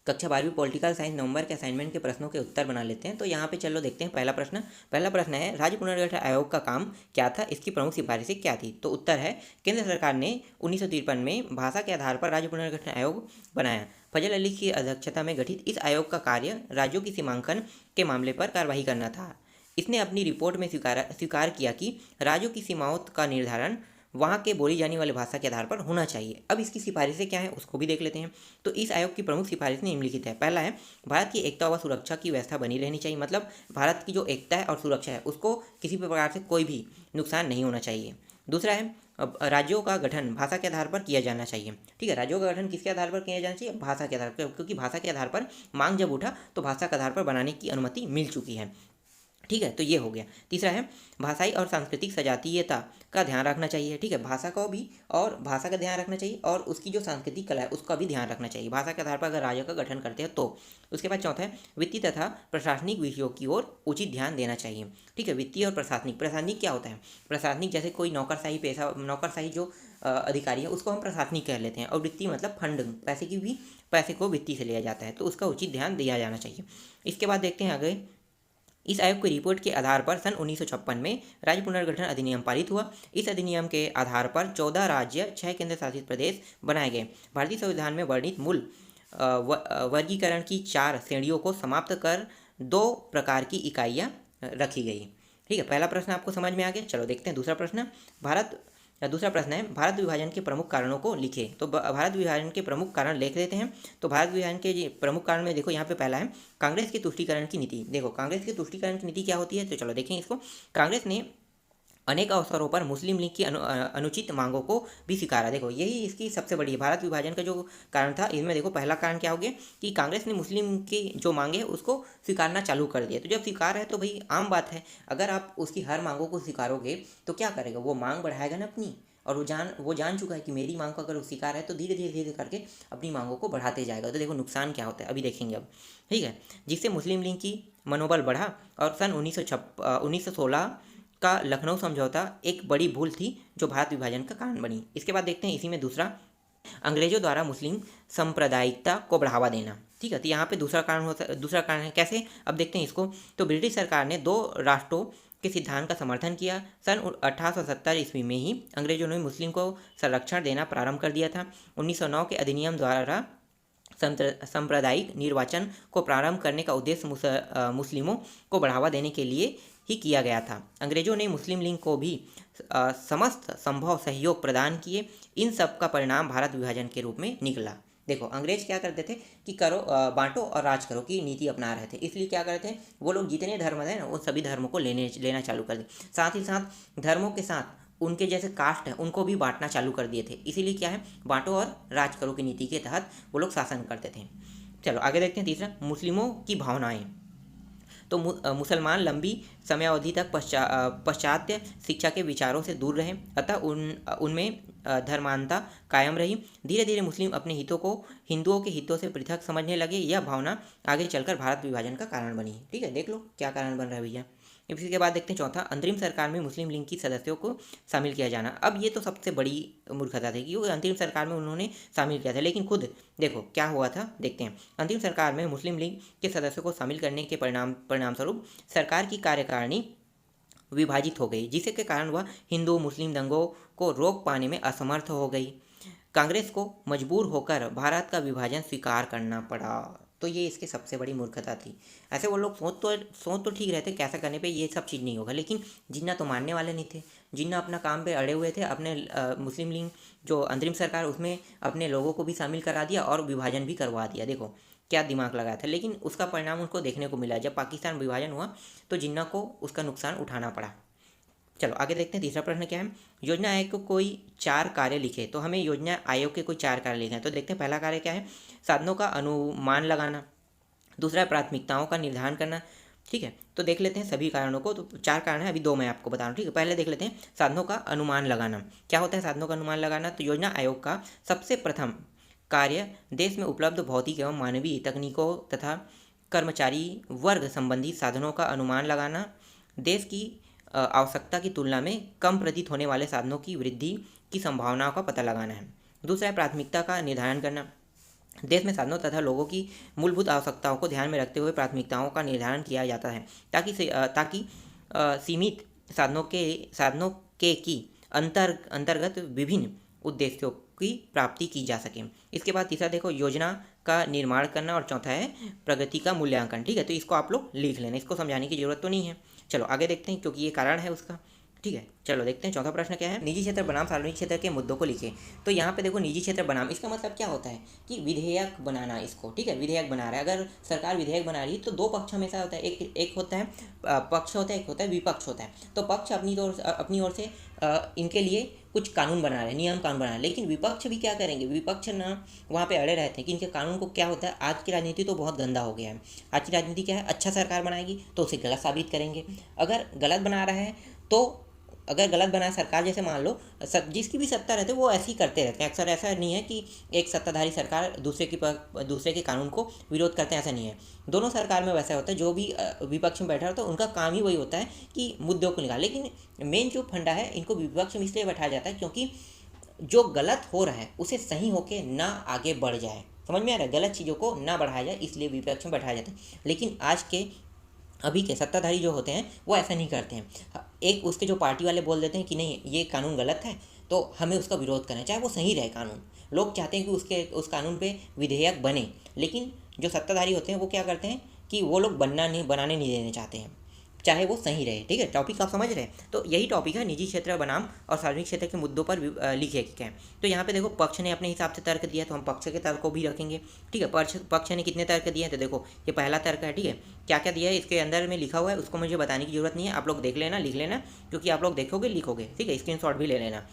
कक्षा 12वीं political science नवंबर के असाइनमेंट के प्रश्नों के उत्तर बना लेते हैं। तो यहाँ पे चलो देखते हैं पहला प्रश्न है, राज्य पुनर्गठन आयोग का काम क्या था, इसकी प्रमुख सिफारिशें क्या थी। तो उत्तर है, केंद्र सरकार ने 1953 में भाषा के आधार पर राज्य पुनर्गठन आयोग बनाया। फजल अली की अध्यक्षता में गठित इस आयोग का कार्य राज्यों की सीमांकन के मामले पर कार्रवाई करना था। इसने अपनी रिपोर्ट में स्वीकार किया कि राज्यों की सीमाओं का निर्धारण वहाँ के बोली जाने वाली भाषा के आधार पर होना चाहिए। अब इसकी सिफारिशें क्या है उसको भी देख लेते हैं। तो इस आयोग की प्रमुख सिफारिश निम्नलिखित है। पहला है, भारत की एकता व सुरक्षा की व्यवस्था बनी रहनी चाहिए, मतलब भारत की जो एकता है और सुरक्षा है उसको किसी भी प्रकार से कोई भी नुकसान नहीं होना चाहिए। दूसरा है, राज्यों का गठन भाषा के आधार पर किया जाना चाहिए। ठीक है, राज्यों का गठन किसके आधार पर किया जाना चाहिए, भाषा के आधार पर, क्योंकि भाषा के आधार पर मांग जब उठा तो भाषा के आधार पर बनाने की अनुमति मिल चुकी है। ठीक है, तो ये हो गया। तीसरा है, भाषाई और सांस्कृतिक सजातीयता का ध्यान रखना चाहिए। ठीक है, भाषा को भी और भाषा का ध्यान रखना चाहिए और उसकी जो सांस्कृतिक कला है उसका भी ध्यान रखना चाहिए भाषा के आधार पर अगर राज्य का गठन करते हैं तो। उसके बाद चौथा है, वित्तीय तथा प्रशासनिक विषयों की ओर उचित ध्यान देना चाहिए। ठीक है, वित्तीय और प्रशासनिक क्या होता है, प्रशासनिक जैसे कोई नौकरशाही जो अधिकारी है उसको हम प्रशासनिक कह लेते हैं, और वित्तीय मतलब फंड, पैसे को वित्तीय से लिया जाता है, तो उसका उचित ध्यान दिया जाना चाहिए। इसके बाद देखते हैं आगे, इस आयोग की रिपोर्ट के आधार पर सन 1956 में राज्य पुनर्गठन अधिनियम पारित हुआ। इस अधिनियम के आधार पर 14 राज्य, 6 केंद्र शासित प्रदेश बनाए गए। भारतीय संविधान में वर्णित मूल वर्गीकरण की 4 श्रेणियों को समाप्त कर 2 प्रकार की इकाइयाँ रखी गई। ठीक है, पहला प्रश्न आपको समझ में आ गया। चलो देखते हैं दूसरा प्रश्न। दूसरा प्रश्न है, भारत विभाजन के प्रमुख कारणों को लिखे। तो भारत विभाजन के प्रमुख कारण लिख लेते हैं। तो भारत विभाजन के प्रमुख कारण में देखो यहाँ पे पहला है, कांग्रेस की तुष्टीकरण की नीति। देखो कांग्रेस की तुष्टीकरण की नीति क्या होती है, तो चलो देखें इसको। कांग्रेस ने अनेक अवसरों पर मुस्लिम लीग की अनुचित मांगों को भी स्वीकारा। देखो यही इसकी सबसे बड़ी भारत विभाजन का जो कारण था, इसमें देखो पहला कारण क्या हो गया कि कांग्रेस ने मुस्लिम की जो मांगे है उसको स्वीकारना चालू कर दिया। तो जब स्वीकार है तो भाई आम बात है, अगर आप उसकी हर मांगों को स्वीकारोगे तो क्या करेगा, वो मांग बढ़ाएगा ना अपनी, और वो जान चुका है कि मेरी मांग को अगर वो स्वीकार है तो धीरे धीरे धीरे करके अपनी मांगों को बढ़ाते जाएगा। तो देखो नुकसान क्या होता है अभी देखेंगे अब। ठीक है, जिससे मुस्लिम लीग की मनोबल बढ़ा, और सन 1916 का लखनऊ समझौता एक बड़ी भूल थी जो भारत विभाजन का कारण बनी। इसके बाद देखते हैं इसी में दूसरा, अंग्रेजों द्वारा मुस्लिम सांप्रदायिकता को बढ़ावा देना। ठीक है, तो यहाँ पे दूसरा कारण है कैसे, अब देखते हैं इसको। तो ब्रिटिश सरकार ने 2 राष्ट्रों के सिद्धांत का समर्थन किया। सन 1870 ईस्वी में ही अंग्रेजों ने मुस्लिम को संरक्षण देना प्रारंभ कर दिया था। 1909 के अधिनियम द्वारा सांप्रदायिक निर्वाचन को प्रारंभ करने का उद्देश्य मुस्लिमों को बढ़ावा देने के लिए ही किया गया था। अंग्रेजों ने मुस्लिम लीग को भी समस्त संभव सहयोग प्रदान किए। इन सब का परिणाम भारत विभाजन के रूप में निकला। देखो अंग्रेज क्या करते थे कि करो बांटो और राज करो की नीति अपना रहे थे, इसलिए क्या करते थे वो लोग जितने धर्म थे ना वो सभी धर्मों को लेना चालू कर दिए। साथ ही साथ धर्मों के साथ उनके जैसे कास्ट है उनको भी बांटना चालू कर दिए थे। इसीलिए क्या है, बांटो और राज करो की नीति के तहत वो लोग शासन करते थे। चलो आगे देखते हैं तीसरा, मुस्लिमों की भावनाएं। तो मुसलमान लंबी समयावधि तक पाश्चात्य शिक्षा के विचारों से दूर रहे, अतः उनमें धर्मांता कायम रही। धीरे धीरे मुस्लिम अपने हितों को हिंदुओं के हितों से पृथक समझने लगे। यह भावना आगे चलकर भारत विभाजन का कारण बनी। ठीक है, देख लो क्या कारण बन रहा है भैया। इसके बाद देखते हैं चौथा, अंतरिम सरकार में मुस्लिम लीग की सदस्यों को शामिल किया जाना। अब ये तो सबसे बड़ी मूर्खता थी क्योंकि अंतरिम सरकार में उन्होंने शामिल किया था, लेकिन खुद देखो क्या हुआ था, देखते हैं। अंतिम सरकार में मुस्लिम लीग के सदस्यों को शामिल करने के परिणाम स्वरूप सरकार की कार्यकारिणी विभाजित हो गई, जिसके कारण वह हिंदू मुस्लिम दंगों को रोक पाने में असमर्थ हो गई। कांग्रेस को मजबूर होकर भारत का विभाजन स्वीकार करना पड़ा। तो ये इसकी सबसे बड़ी मूर्खता थी। ऐसे वो लोग सोच तो ठीक रहते कैसा करने पे ये सब चीज़ नहीं होगा, लेकिन जिन्ना तो मानने वाले नहीं थे, जिन्ना अपना काम पे अड़े हुए थे। अपने मुस्लिम लीग जो अंतरिम सरकार उसमें अपने लोगों को भी शामिल करा दिया और विभाजन भी करवा दिया। देखो क्या दिमाग लगाया था, लेकिन उसका परिणाम उनको देखने को मिला। जब पाकिस्तान विभाजन हुआ तो जिन्ना को उसका नुकसान उठाना पड़ा। चलो आगे देखते हैं तीसरा प्रश्न क्या है, योजना आयोग को कोई 4 कार्य लिखे। तो हमें योजना आयोग के कोई 4 कार्य लिखे हैं। तो देखते हैं पहला कार्य क्या है, साधनों का अनुमान लगाना। दूसरा है प्राथमिकताओं का निर्धारण करना। ठीक है, तो देख लेते हैं सभी कारणों को। तो 4 कारण है, अभी 2 मैं आपको बता रहा हूँ। ठीक है, पहले देख लेते हैं साधनों का अनुमान लगाना। क्या होता है साधनों का अनुमान लगाना, तो योजना आयोग का सबसे प्रथम कार्य देश में उपलब्ध भौतिक एवं मानवीय तकनीकों तथा कर्मचारी वर्ग संबंधी साधनों का अनुमान लगाना। देश की आवश्यकता की तुलना में कम प्रतीत होने वाले साधनों की वृद्धि की संभावनाओं का पता लगाना है। दूसरा है प्राथमिकता का निर्धारण करना। देश में साधनों तथा लोगों की मूलभूत आवश्यकताओं को ध्यान में रखते हुए प्राथमिकताओं का निर्धारण किया जाता है, ताकि सीमित साधनों के की अंतर्गत विभिन्न उद्देश्यों की प्राप्ति की जा सके। इसके बाद तीसरा देखो, योजना का निर्माण करना, और चौथा है प्रगति का मूल्यांकन। ठीक है, तो इसको आप लोग लिख लेना, इसको समझाने की जरूरत तो नहीं है। चलो आगे देखते हैं, क्योंकि ये कारण है उसका। ठीक है, चलो देखते हैं चौथा प्रश्न क्या है। निजी क्षेत्र बनाम सार्वजनिक क्षेत्र के मुद्दों को लिखे। तो यहाँ पे देखो, निजी क्षेत्र बनाम, इसका मतलब क्या होता है कि विधेयक बनाना इसको। ठीक है, विधेयक बना रहा है, अगर सरकार विधेयक बना रही है तो दो पक्ष हमेशा होता है, एक होता है पक्ष होता है, एक होता है विपक्ष होता है। तो पक्ष अपनी ओर से इनके लिए कुछ कानून बना रहे हैं, नियम कानून बना रहे हैं, लेकिन विपक्ष भी क्या करेंगे, विपक्ष ना वहाँ पे अड़े रहते हैं कि इनके कानून को क्या होता है। आज की राजनीति तो बहुत गंदा हो गया है। आज की राजनीति क्या है, अच्छा सरकार बनाएगी तो उसे गलत साबित करेंगे। अगर गलत बना रहा है तो, अगर गलत बनाए सरकार, जैसे मान लो जिसकी भी सत्ता रहती है वो ऐसे ही करते रहते हैं अक्सर। ऐसा नहीं है कि एक सत्ताधारी सरकार दूसरे के कानून को विरोध करते हैं, ऐसा नहीं है। दोनों सरकार में वैसा होता है, जो भी विपक्ष में बैठा होता है उनका काम ही वही होता है कि मुद्दों को निकाल। लेकिन मेन जो फंडा है, इनको विपक्ष में इसलिए बैठाया जाता है क्योंकि जो गलत हो रहा है उसे सही होके ना आगे बढ़ जाए। समझ में आ रहा है, गलत चीज़ों को ना बढ़ाया जाए, इसलिए विपक्ष में बैठाया जाता है। लेकिन अभी के सत्ताधारी जो होते हैं वो ऐसा नहीं करते हैं। एक उसके जो पार्टी वाले बोल देते हैं कि नहीं ये कानून गलत है तो हमें उसका विरोध करना है, चाहे वो सही रहे कानून। लोग चाहते हैं कि उस कानून पे विधेयक बने, लेकिन जो सत्ताधारी होते हैं वो क्या करते हैं कि वो लोग बनाने नहीं देने चाहते हैं, चाहे वो सही रहे। ठीक है, टॉपिक आप समझ रहे हैं। तो यही टॉपिक है, निजी क्षेत्र बनाम और सार्वजनिक क्षेत्र के मुद्दों पर लिखे क्या है। तो यहाँ पे देखो, पक्ष ने अपने हिसाब से तर्क दिया तो हम पक्ष के तर्क को भी रखेंगे। ठीक है, पक्ष ने कितने तर्क दिए हैं, तो देखो ये पहला तर्क है। ठीक है, क्या क्या दिया है इसके अंदर में लिखा हुआ है, उसको मुझे बताने की जरूरत नहीं है, आप लोग देख लेना, लिख लेना, क्योंकि आप लोग देखोगे लिखोगे। ठीक है, स्क्रीनशॉट भी ले लेना।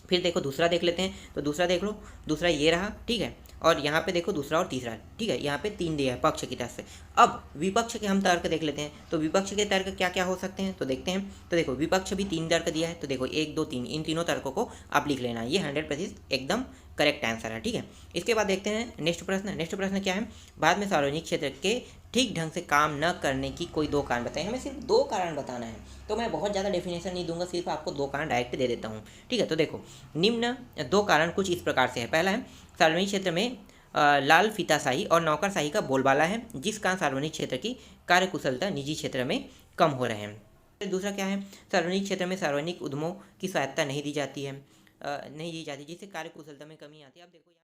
फिर देखो दूसरा देख लेते हैं, तो दूसरा देख लो, दूसरा ये रहा। ठीक है, और यहाँ पे देखो दूसरा और तीसरा। ठीक है, यहाँ पे 3 दिया है पक्ष की तरफ से। अब विपक्ष के हम तर्क देख लेते हैं, तो विपक्ष के तर्क क्या क्या हो सकते हैं, तो देखते हैं। तो देखो विपक्ष भी 3 तर्क दिया है, तो देखो 1 2 3, इन तीनों तर्कों को आप लिख लेना, ये 100% एकदम करेक्ट आंसर है। ठीक है, इसके बाद देखते हैं नेक्स्ट प्रश्न। नेक्स्ट प्रश्न क्या है, बाद में सार्वजनिक क्षेत्र के ठीक ढंग से काम न करने की कोई 2 कारण बताएं। हमें सिर्फ 2 कारण बताना है, तो मैं बहुत ज़्यादा डेफिनेशन नहीं दूंगा, सिर्फ आपको 2 कारण डायरेक्ट दे देता हूँ। ठीक है, तो देखो निम्न 2 कारण कुछ इस प्रकार से है। पहला है, सार्वजनिक क्षेत्र में लाल फीताशाही और नौकरशाही का बोलबाला है, जिस कारण सार्वजनिक क्षेत्र की कार्यकुशलता निजी क्षेत्र में कम हो रहे हैं। दूसरा क्या है, सार्वजनिक क्षेत्र में सार्वजनिक उद्यमों की स्वायत्तता नहीं दी जाती, जिससे कार्यकुशलता में कमी आती है। अब देखो